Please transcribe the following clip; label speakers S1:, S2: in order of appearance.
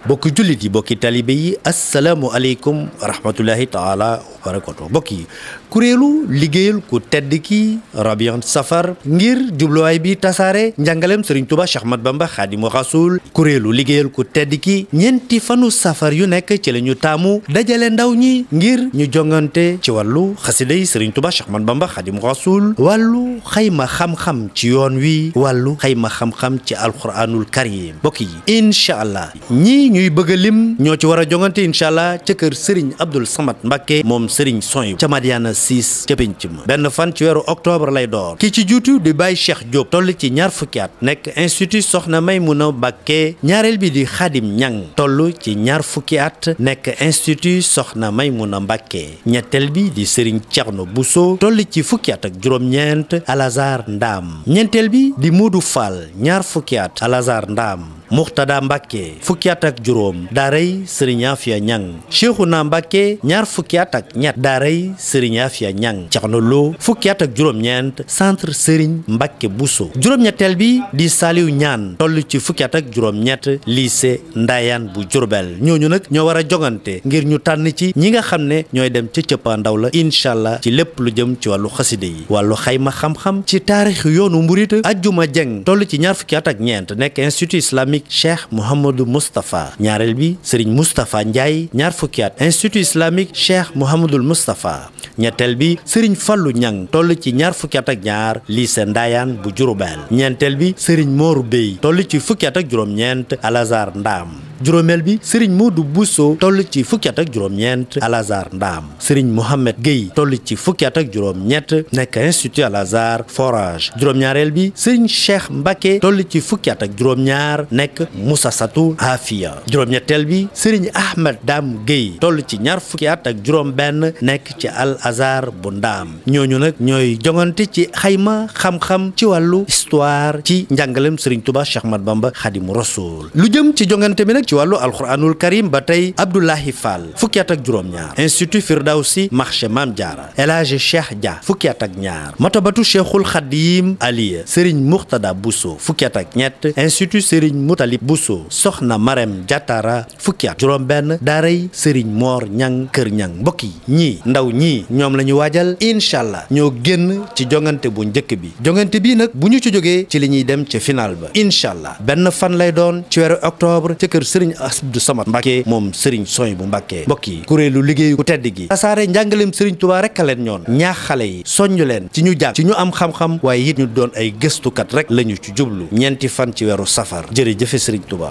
S1: bokki jullit yi bokki talibe yi assalaamu aleykum wa rahmatullahi taala wa barakatuh. mbokk yi kuréelu liggéeyal ku tedd ki rabian safar ngir jubluwaay bi tasaare njàngalem Serigne Touba Cheikh Ahmadou Bamba Khadimu Rasul. kuréelu liggéeyal ku tedd ki ñeenti fanu safar yu nekk ci la ñu taamu dajale ndaw ñi ngir ñu jongante ci wàllu xasida yi Serigne Touba Cheikh Ahmadou Bamba Khadimu Rasul, wàllu xayma xam-xam ci yoon wi, wàllu xayma xam-xam ci alquranul karim. mbokk yi incha allah ñii ñuy bëgg a lim ñoo ci war a jongante incha allah ca kër Serigne Abdoul Samad Mbacké moom Serigne Soy ca Madiana 6 ca penc ma benn fan ci weeru octobre lay door. ki ci juutu di Baye Cheikh Diop toll ci ñaar fukki at nekk institut Soxna Maymuna Mbacké. ñaareel bi di Khadim Ñang toll ci ñaar fukki at nekk institut Soxna Maymuna Mbacké. ñetteel bi di Serigne Thierno Bousso toll ci fukki at ak juróom-ñeent Alazar Ndam. ñeenteel bi di Modou Fall ñaar fukki at Alazar Ndam. Muxtada Mbacké fukki at ak juróom daaray Serigne Afia Ñang. Cheikhouna Mbacké ñaar fukki at ak ñett daaray Serigne Afia Ñang. Thierno Lo fukki at ak juróom-ñeent centre Serigne Mbacké Bousso. juróom-ñetteel bi di Saliou Ñaan toll ci fukki at ak juróom-ñett lycée Ndayane bu Diourbel. ñooñu nag ñoo war a jogante ngir ñu tànn ci ñi nga xam ne ñooy dem ca cëppaandaw la incha allah ci lépp lu jëm ci wàllu xaside yi. wàllu xayma xam-xam ci taarix yoonu murit. Ajjuma Jeng toll ci ñaar fukki at ak ñeent nekk institut islamique Cheikh Mouhamadou Moustapha. ñaareel bi Serigne Moustapha Ndiaye ñaar fukki at institut islamique Cheikh Mouhamadoul Moustapha. ñetteel bi Serigne Fallou Ñang toll ci ñaar fukki at ak ñaar lycée Ndayane bu Diourbel. ñeenteel bi Serigne Mor Bey toll ci fukki at ak juróom-ñeent Alazar Ndam. juróomeel bi Serigne Modou Bousso toll ci fukki at ak juróom-ñeent Alazar Ndam. Serigne Mohamed Gueye toll ci fukki at ak juróom-ñett nekk institut Alazar Forage. juróom-ñaareel bi Serigne Cheikh Mbacké toll ci fukki at ak juróom-ñaar nekk Moussa Satou Afia. juróom-ñetteel bi Serigne Ahmed Dam Gueye toll ci ñaar fukki at ak juróom-benn nekk ci Al Azhar bu Ndaam. ñooñu nag ñooy jongante ci xayma xam-xam ci wàllu histoire ci njàngalem Serigne Touba Cheikh Ahmadou Bamba Khadimu Rasul. lu jëm ci jongante bi nag ci wàllu alquranul karim ba tey Abdoulahi Fall fukki at ak juróom-ñaar institut Firdawsi marché Mam Diara. El Hadji Cheikh Dia fukki at ak ñaar matabatu Cheikhul Khadim Aliya. Serigne Muxtada Bousso fukki at ak ñett institut Serigne Moutalib Bousso. Soxna Marème Diatara fukki at juróom-benn daaray Serigne Mor Ñang Kër Ñang. mbokk yi ñii ndaw ñii ñoom la ñu waajal incha allah ñoo génn ci jongante bu njëkk bi. jongante bii nag bu ñu ci jógee ci li ñuy dem ca final ba incha allah benn fan lay doon ci weeru octobre ca kër Serigne Abdou Samad Mbacké moom Serigne Soy bu Mbacké. mbokk yi kuréelu liggéeyu ku tedd gi tasaare njàngaleem Serigne Touba rek a leen ñoon ñaax xale yi soññ leen ci ñu jàng ci ñu am xam-xam waaye it ñu doon ay gëstukat rek lañu ci jublu. ñeenti fan ci weeru safar jërëjëfe Serigne Touba.